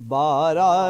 12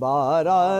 12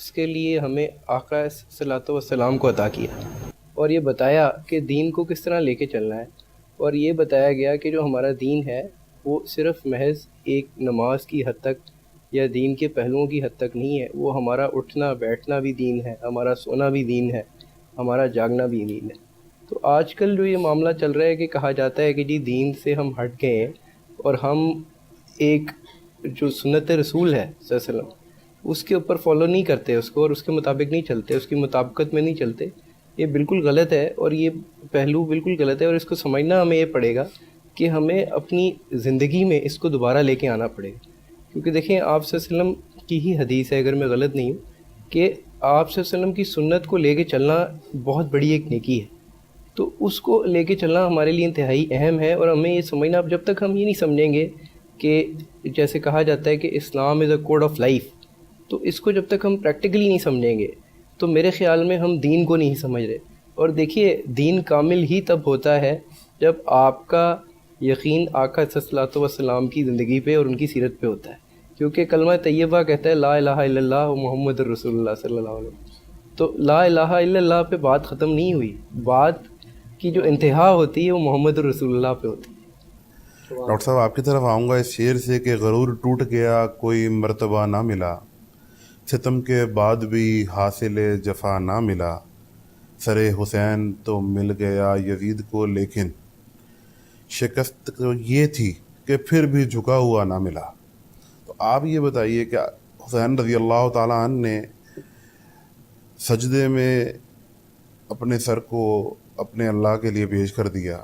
اس کے لیے ہمیں آقا صلوات و سلام کو عطا کیا اور یہ بتایا کہ دین کو کس طرح لے کے چلنا ہے، اور یہ بتایا گیا کہ جو ہمارا دین ہے وہ صرف محض ایک نماز کی حد تک یا دین کے پہلوؤں کی حد تک نہیں ہے، وہ ہمارا اٹھنا بیٹھنا بھی دین ہے، ہمارا سونا بھی دین ہے، ہمارا جاگنا بھی دین ہے۔ تو آج کل جو یہ معاملہ چل رہا ہے کہ کہا جاتا ہے کہ جی دین سے ہم ہٹ گئے ہیں اور ہم ایک جو سنت رسول ہے صلی اللہ علیہ وسلم اس کے اوپر فالو نہیں کرتے اس کو، اور اس کے مطابق نہیں چلتے، اس کی مطابقت میں نہیں چلتے، یہ بالکل غلط ہے، اور یہ پہلو بالکل غلط ہے، اور اس کو سمجھنا ہمیں یہ پڑے گا کہ ہمیں اپنی زندگی میں اس کو دوبارہ لے کے آنا پڑے گا۔ کیونکہ دیکھیں آپ صلی اللہ علیہ وسلم کی ہی حدیث ہے، اگر میں غلط نہیں ہوں، کہ آپ صلی اللہ علیہ وسلم کی سنت کو لے کے چلنا بہت بڑی ایک نیکی ہے، تو اس کو لے کے چلنا ہمارے لیے انتہائی اہم ہے، اور ہمیں یہ سمجھنا، اب جب تک ہم یہ نہیں سمجھیں گے کہ جیسے کہا جاتا ہے کہ اسلام از اے کوڈ آف لائف، تو اس کو جب تک ہم پریکٹیکلی نہیں سمجھیں گے تو میرے خیال میں ہم دین کو نہیں سمجھ رہے۔ اور دیکھیے دین کامل ہی تب ہوتا ہے جب آپ کا یقین آقا صلی اللہ علیہ وسلم کی زندگی پہ اور ان کی سیرت پہ ہوتا ہے، کیونکہ کلمہ طیبہ کہتا ہے لا الہ الا اللہ محمد رسول اللہ صلی اللہ علیہ وسلم، تو لا الہ الا اللہ پہ بات ختم نہیں ہوئی، بات کی جو انتہا ہوتی ہے وہ محمد رسول اللہ پہ ہوتی ہے۔ ڈاکٹر صاحب آپ کی طرف آؤں گا اس شعر سے کہ غرور ٹوٹ گیا کوئی مرتبہ نہ ملا، ستم کے بعد بھی حاصل جفا نہ ملا، سر حسین تو مل گیا یزید کو لیکن شکست تو یہ تھی کہ پھر بھی جھکا ہوا نہ ملا۔ تو آپ یہ بتائیے کہ حسین رضی اللہ تعالیٰ عنہ نے سجدے میں اپنے سر کو اپنے اللہ کے لیے پیش کر دیا،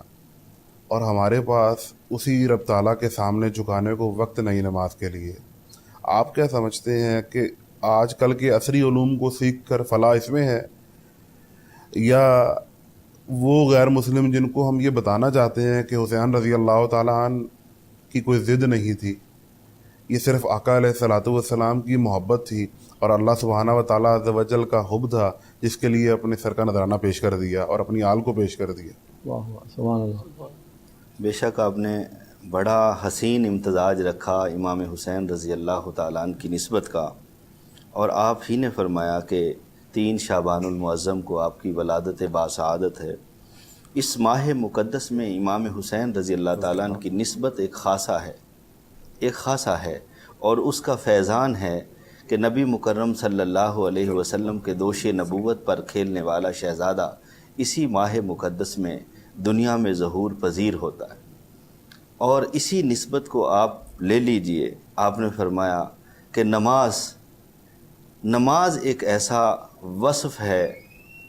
اور ہمارے پاس اسی رب تعالیٰ کے سامنے جھکانے کو وقت نہیں نماز کے لیے۔ آپ کیا سمجھتے ہیں کہ آج کل کے عصری علوم کو سیکھ کر فلاح اس میں ہے، یا وہ غیر مسلم جن کو ہم یہ بتانا چاہتے ہیں کہ حسین رضی اللہ تعالیٰ عنہ کی کوئی ضد نہیں تھی، یہ صرف آقا علیہ الصلوۃ والسلام کی محبت تھی اور اللہ سبحانہ و تعالیٰ عز و جل کا حب تھا جس کے لیے اپنے سر کا نذرانہ پیش کر دیا اور اپنی آل کو پیش کر دیا؟ واہ واہ سبحان اللہ۔ بے شک آپ نے بڑا حسین امتزاج رکھا امام حسین رضی اللہ تعالیٰ عنہ کی نسبت کا، اور آپ ہی نے فرمایا کہ 3 شعبان المعظم کو آپ کی ولادت باسعادت ہے۔ اس ماہ مقدس میں امام حسین رضی اللہ تعالیٰ عنہ کی نسبت ایک خاصہ ہے، اور اس کا فیضان ہے کہ نبی مکرم صلی اللہ علیہ وسلم کے دوش نبوت پر کھیلنے والا شہزادہ اسی ماہ مقدس میں دنیا میں ظہور پذیر ہوتا ہے، اور اسی نسبت کو آپ لے لیجئے۔ آپ نے فرمایا کہ نماز ایک ایسا وصف ہے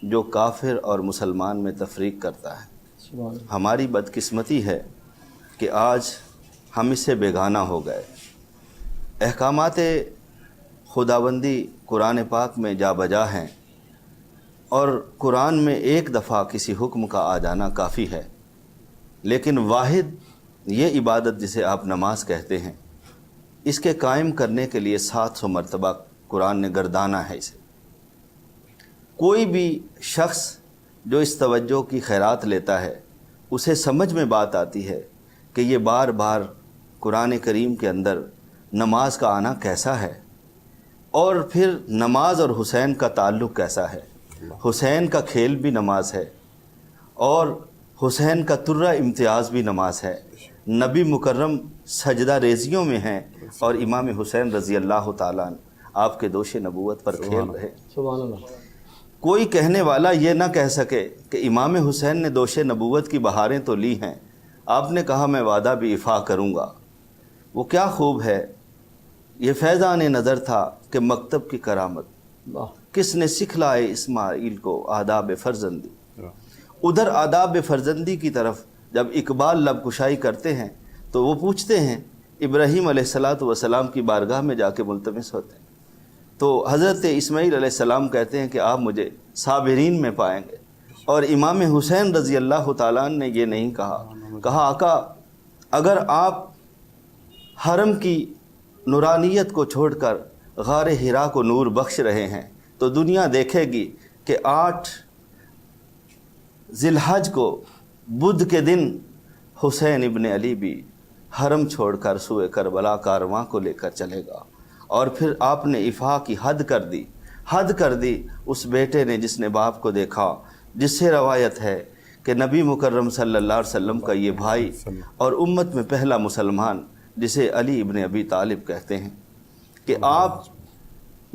جو کافر اور مسلمان میں تفریق کرتا ہے۔ ہماری بدقسمتی ہے کہ آج ہم اس سے بیگانہ ہو گئے۔ احکامات خداوندی قرآن پاک میں جا بجا ہیں، اور قرآن میں ایک دفعہ کسی حکم کا آ جانا کافی ہے، لیکن واحد یہ عبادت جسے آپ نماز کہتے ہیں، اس کے قائم کرنے کے لیے 700 مرتبہ قرآن نے گردانا ہے اسے۔ کوئی بھی شخص جو اس توجہ کی خیرات لیتا ہے اسے سمجھ میں بات آتی ہے کہ یہ بار بار قرآن کریم کے اندر نماز کا آنا کیسا ہے، اور پھر نماز اور حسین کا تعلق کیسا ہے۔ حسین کا کھیل بھی نماز ہے، اور حسین کا ترہ امتیاز بھی نماز ہے۔ نبی مکرم سجدہ ریزیوں میں ہیں، اور امام حسین رضی اللہ تعالیٰ عنہ آپ کے دوش نبوت پر کھیل رہے۔ سبحان اللہ۔ کوئی کہنے والا یہ نہ کہہ سکے کہ امام حسین نے دوش نبوت کی بہاریں تو لی ہیں، آپ نے کہا میں وعدہ بھی ایفا کروں گا۔ وہ کیا خوب ہے، یہ فیضان نظر تھا کہ مکتب کی کرامت کس نے سکھلائے اسماعیل کو آداب فرزندی۔ ادھر آداب فرزندی کی طرف جب اقبال لب کشائی کرتے ہیں تو وہ پوچھتے ہیں، ابراہیم علیہ السلام کی بارگاہ میں جا کے ملتمس ہوتے ہیں، تو حضرت اسماعیل علیہ السلام کہتے ہیں کہ آپ مجھے صابرین میں پائیں گے، اور امام حسین رضی اللہ تعالیٰ عنہ نے یہ نہیں کہا آقا اگر آپ حرم کی نورانیت کو چھوڑ کر غار حرا کو نور بخش رہے ہیں تو دنیا دیکھے گی کہ 8 ذی الحج کو بدھ کے دن حسین ابن علی بھی حرم چھوڑ کر سوئے کربلا کارواں کو لے کر چلے گا۔ اور پھر آپ نے افاق کی حد کر دی، حد کر دی اس بیٹے نے جس نے باپ کو دیکھا، جس سے روایت ہے کہ نبی مکرم صلی اللہ علیہ وسلم کا یہ بھائی اور امت میں پہلا مسلمان جسے علی ابن ابی طالب کہتے ہیں، کہ آپ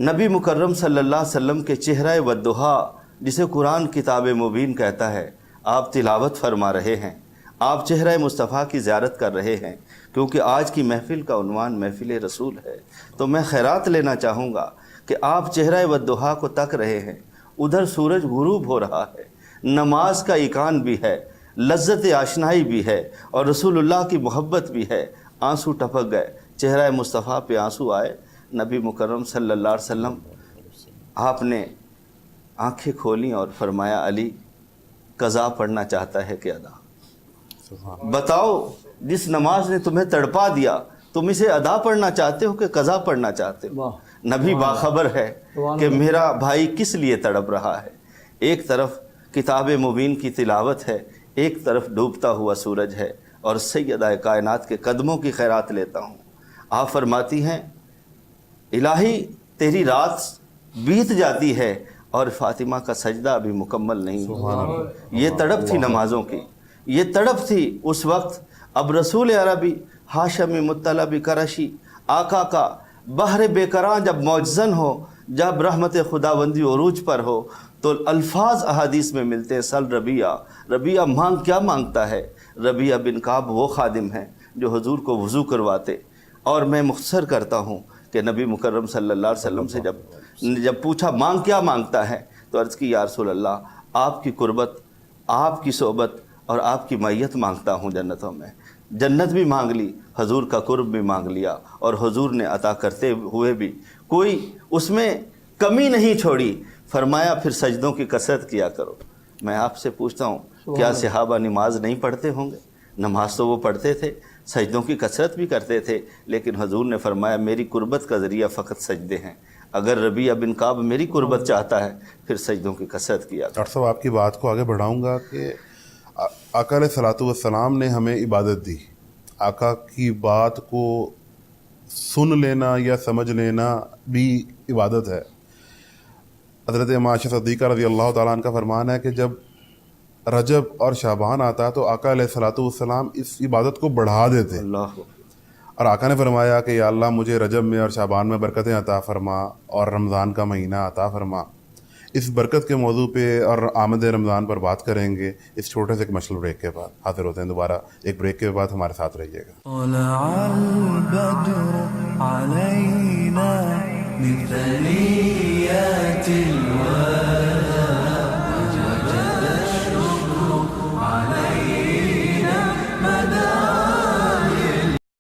نبی مکرم صلی اللہ علیہ وسلم کے چہرہ والضحیٰ جسے قرآن کتاب مبین کہتا ہے، آپ تلاوت فرما رہے ہیں، آپ چہرہ مصطفیٰ کی زیارت کر رہے ہیں، کیونکہ آج کی محفل کا عنوان محفل رسول ہے، تو میں خیرات لینا چاہوں گا کہ آپ چہرہ والضحیٰ کو تک رہے ہیں، ادھر سورج غروب ہو رہا ہے، نماز کا ایقان بھی ہے، لذت آشنائی بھی ہے، اور رسول اللہ کی محبت بھی ہے، آنسو ٹپک گئے، چہرہ مصطفیٰ پہ آنسو آئے، نبی مکرم صلی اللہ علیہ وسلم آپ نے آنکھیں کھولیں اور فرمایا علی قضا پڑھنا چاہتا ہے کہ ادا؟ بتاؤ، جس نماز نے تمہیں تڑپا دیا تم اسے ادا پڑھنا چاہتے ہو کہ قضا پڑھنا چاہتے ہو؟ نبی باخبر ہے کہ میرا بھائی کس لیے تڑپ رہا ہے۔ ایک طرف کتاب مبین کی تلاوت ہے، ایک طرف ڈوبتا ہوا سورج ہے، اور سیدہ کائنات کے قدموں کی خیرات لیتا ہوں۔ آپ فرماتی ہیں الہی تیری رات بیت جاتی ہے اور فاطمہ کا سجدہ ابھی مکمل نہیں ہوا۔ یہ تڑپ تھی نمازوں کی، یہ تڑپ تھی اس وقت۔ اب رسول عربی ہاشمی مطلبی کرشی آقا کا بحر بے کراں جب معجزن ہو، جب رحمت خداوندی عروج پر ہو، تو الفاظ احادیث میں ملتے ہیں، سل ربیہ، ربیہ مانگ کیا مانگتا ہے؟ ربیہ بن کعب وہ خادم ہیں جو حضور کو وضو کرواتے۔ اور میں مختصر کرتا ہوں کہ نبی مکرم صلی اللہ علیہ وسلم سے جب پوچھا مانگ کیا مانگتا ہے، تو عرض کی یا رسول اللہ آپ کی قربت، آپ کی صحبت اور آپ کی معیت مانگتا ہوں جنتوں میں۔ جنت بھی مانگ لی، حضور کا قرب بھی مانگ لیا، اور حضور نے عطا کرتے ہوئے بھی کوئی اس میں کمی نہیں چھوڑی۔ فرمایا پھر سجدوں کی کثرت کیا کرو۔ میں آپ سے پوچھتا ہوں کیا صحابہ نماز نہیں پڑھتے ہوں گے؟ نماز تو وہ پڑھتے تھے، سجدوں کی کثرت بھی کرتے تھے، لیکن حضور نے فرمایا میری قربت کا ذریعہ فقط سجدے ہیں۔ اگر ربیہ بن کعب میری قربت چاہتا ہے پھر سجدوں کی کثرت کیا کرو۔ ڈاکٹر صاحب آپ کی بات کو آگے بڑھاؤں گا کہ آقا علیہ الصلوۃ والسلام نے ہمیں عبادت دی۔ آقا کی بات کو سن لینا یا سمجھ لینا بھی عبادت ہے۔ حضرت عائشہ صدیقہ رضی اللہ تعالیٰ عنہ کا فرمان ہے کہ جب رجب اور شعبان آتا تو آقا علیہ الصلوۃ والسلام اس عبادت کو بڑھا دیتے، اللہ اور آقا نے فرمایا کہ یا اللہ مجھے رجب میں اور شعبان میں برکتیں عطا فرما، اور رمضان کا مہینہ عطا فرما۔ اس برکت کے موضوع پہ اور آمد رمضان پر بات کریں گے اس چھوٹے سے مشل بریک کے بعد۔ حاضر ہوتے ہیں دوبارہ ایک بریک کے بعد، ہمارے ساتھ رہیے گا۔ طلع البدر علينا من ثنيات الوادي